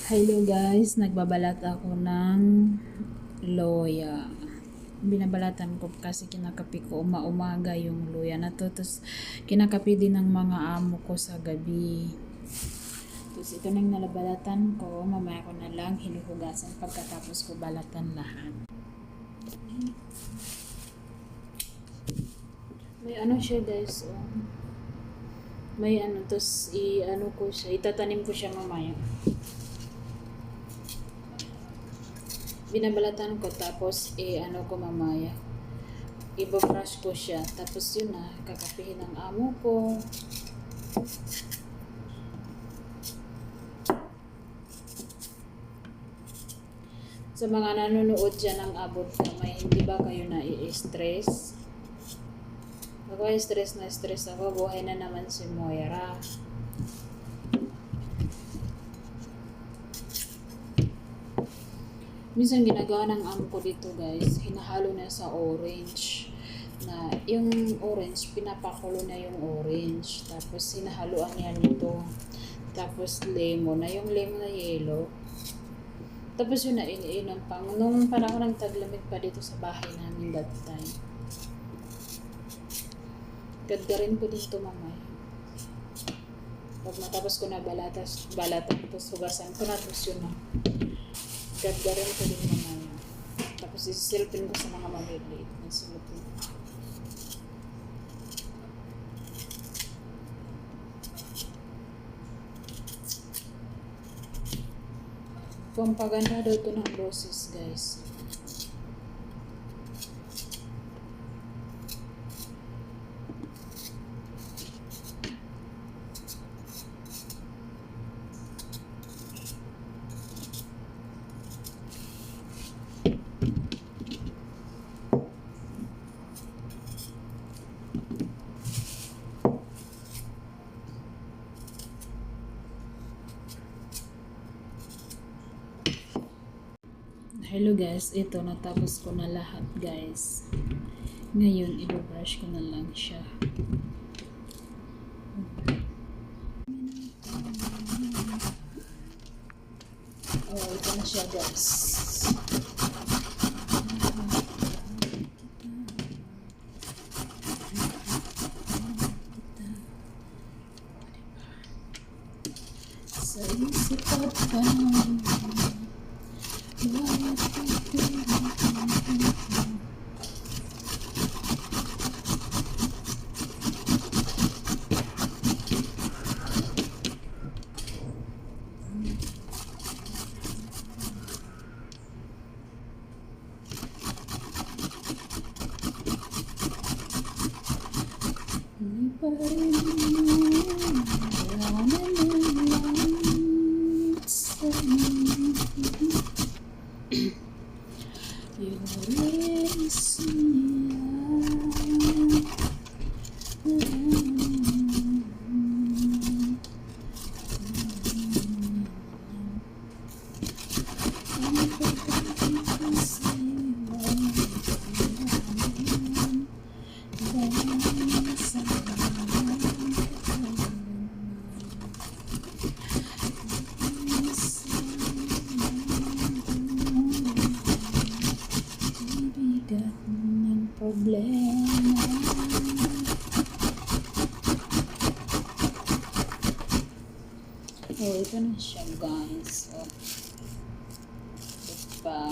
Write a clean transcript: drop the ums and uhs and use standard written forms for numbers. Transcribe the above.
Hello guys, nagbabalat ako ng loya. Binabalatan ko kasi kinakapi ko umaga yung loya na to. Tapos kinakapi din ng mga amo ko sa gabi. Tapos ito nang nalabalatan ko, mamaya ko na lang hinuhugasan pagkatapos ko balatan lahat. May ano siya guys, oh. May ano, tapos i-ano ko siya, itatanim ko siya mamaya. Binabalatan ko tapos ano ko mamaya, ibabrush ko siya, tapos yun na, kakapihin ng amo ko. Sa mga nanonood dyan ng abot kamay, hindi ba kayo na-i-stress? Ako stress na stress ako, buhay na naman si Moira. Minsan ginagawa ng amo ko dito guys, hinahalo na sa orange. Na yung orange, pinapakulo na yung orange. Tapos hinahaluan niya nito. Tapos lemon, na yung lemon na yellow. Tapos yun na iniinom pang. Nung parang nagtaglamig pa dito sa bahay namin that time. Gadgarin ko dito mamaya. Pag matapos ko na balatan, tapos hugasan ko na, tapos yun na. Gadgarin ko din mamaya. Tapos isisilpin ko sa mga mamiliit. Nasilipin. Pampaganda daw ito ng boses guys. Hello guys, ito natapos ko na lahat guys. Ngayon i-brush ko na lang siya. Oh, ito na siya guys. Sa isip at problema. Oh, ito na siya guys. Oh. Ito pa.